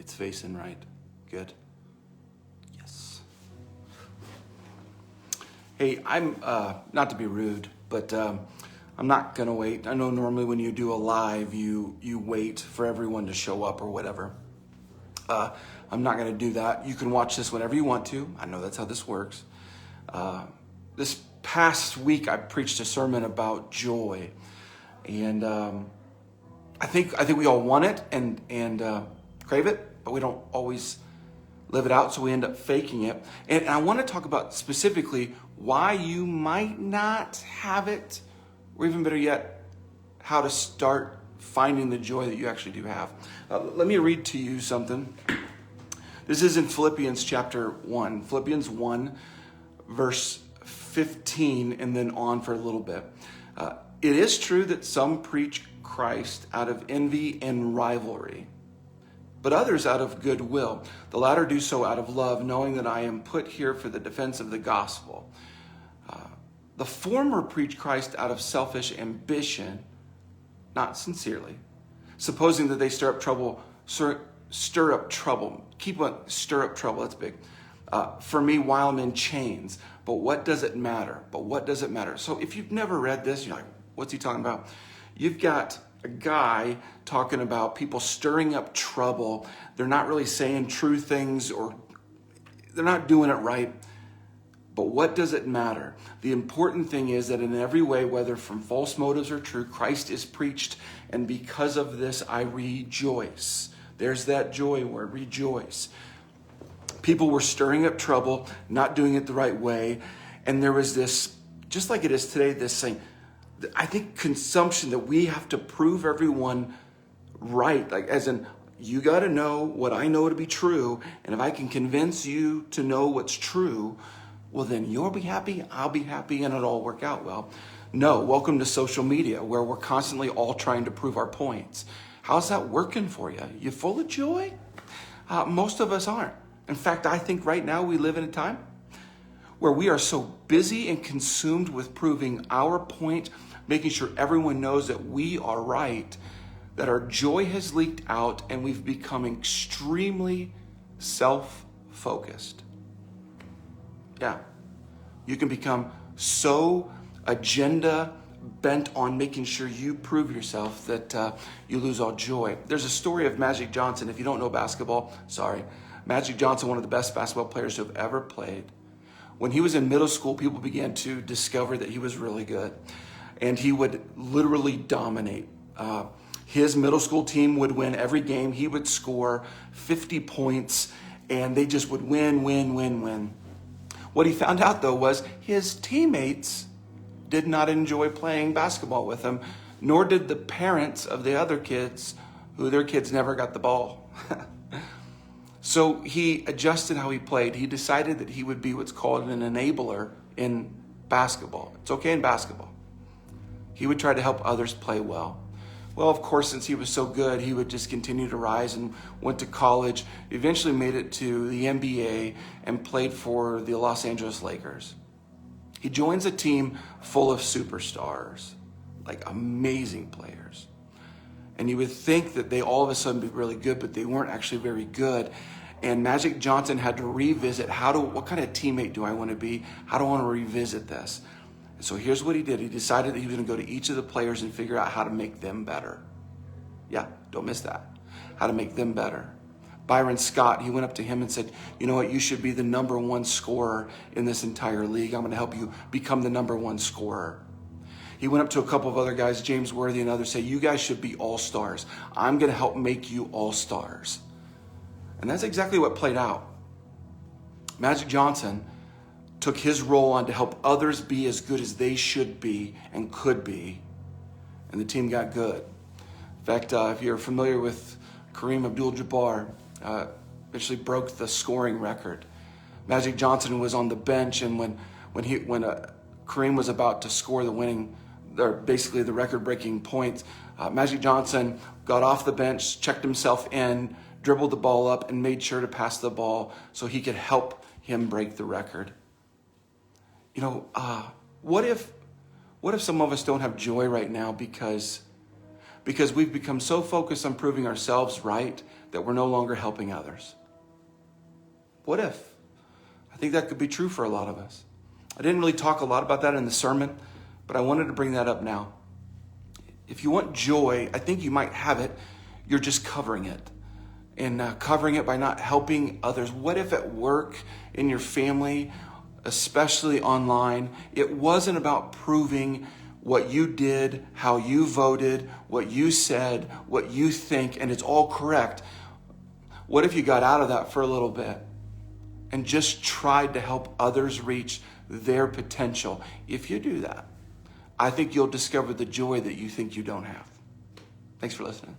It's facing right. Good. Yes. Hey, I'm, not to be rude, but I'm not going to wait. I know normally when you do a live, you wait for everyone to show up or whatever. I'm not going to do that. You can watch this whenever you want to. I know that's how this works. This past week, I preached a sermon about joy. And I think we all want it and crave it, but we don't always live it out, so we end up faking it. And I want to talk about specifically why you might not have it, or even better yet, how to start finding the joy that you actually do have. Let me read to you something. This is in Philippians chapter 1. Philippians 1, verse 15, and then on for a little bit. It is true that some preach Christ out of envy and rivalry, but others out of goodwill. The latter do so out of love, knowing that I am put here for the defense of the gospel. The former preach Christ out of selfish ambition, not sincerely, supposing that they stir up trouble. Keep on stir up trouble. That's big. For me while I'm in chains. But what does it matter? So if you've never read this, you're like, what's he talking about? You've got a guy talking about people stirring up trouble. They're not really saying true things, or they're not doing it right. But what does it matter? The important thing is that in every way, whether from false motives or true, Christ is preached. And because of this, I rejoice. There's that joy word, rejoice. People were stirring up trouble, not doing it the right way. And there was this, just like it is today, this thing, I think consumption that we have to prove everyone right. Like as in, you got to know what I know to be true. And if I can convince you to know what's true, well, then you'll be happy, I'll be happy, and it'll all work out well. No, welcome to social media, where we're constantly all trying to prove our points. How's that working for you? You full of joy? Most of us aren't. In fact, I think right now we live in a time where we are so busy and consumed with proving our point, making sure everyone knows that we are right, that our joy has leaked out and we've become extremely self-focused. Yeah, you can become so agenda bent on making sure you prove yourself that you lose all joy. There's a story of Magic Johnson. If you don't know basketball, sorry. Magic Johnson, one of the best basketball players to have ever played. When he was in middle school, people began to discover that he was really good. And he would literally dominate. His middle school team would win every game. He would score 50 points, and they just would win. What he found out, though, was his teammates did not enjoy playing basketball with him, nor did the parents of the other kids who their kids never got the ball. So he adjusted how he played. He decided that he would be what's called an enabler in basketball. It's okay in basketball. He would try to help others play well. Well, of course, since he was so good, he would just continue to rise and went to college, eventually made it to the NBA and played for the Los Angeles Lakers. He joins a team full of superstars, like amazing players. And you would think that they all of a sudden be really good, but they weren't actually very good. And Magic Johnson had to revisit, what kind of teammate do I want to be? How do I want to revisit this? And so here's what he did. He decided that he was going to go to each of the players and figure out how to make them better. Yeah, don't miss that. How to make them better. Byron Scott, he went up to him and said, you know what, you should be the number one scorer in this entire league. I'm going to help you become the number one scorer. He went up to a couple of other guys, James Worthy and others, say, you guys should be all-stars. I'm going to help make you all-stars. And that's exactly what played out. Magic Johnson took his role on to help others be as good as they should be and could be. And the team got good. In fact, if you're familiar with Kareem Abdul-Jabbar, eventually broke the scoring record. Magic Johnson was on the bench, and when Kareem was about to score the winning, or basically the record-breaking points, Magic Johnson got off the bench, checked himself in, dribbled the ball up, and made sure to pass the ball so he could help him break the record. You know, what if some of us don't have joy right now because because we've become so focused on proving ourselves right that we're no longer helping others. What if? I think that could be true for a lot of us. I didn't really talk a lot about that in the sermon, but I wanted to bring that up now. If you want joy, I think you might have it. You're just covering it. And covering it by not helping others. What if at work, in your family, especially online, it wasn't about proving what you did, how you voted, what you said, what you think, and it's all correct? What if you got out of that for a little bit and just tried to help others reach their potential? If you do that, I think you'll discover the joy that you think you don't have. Thanks for listening.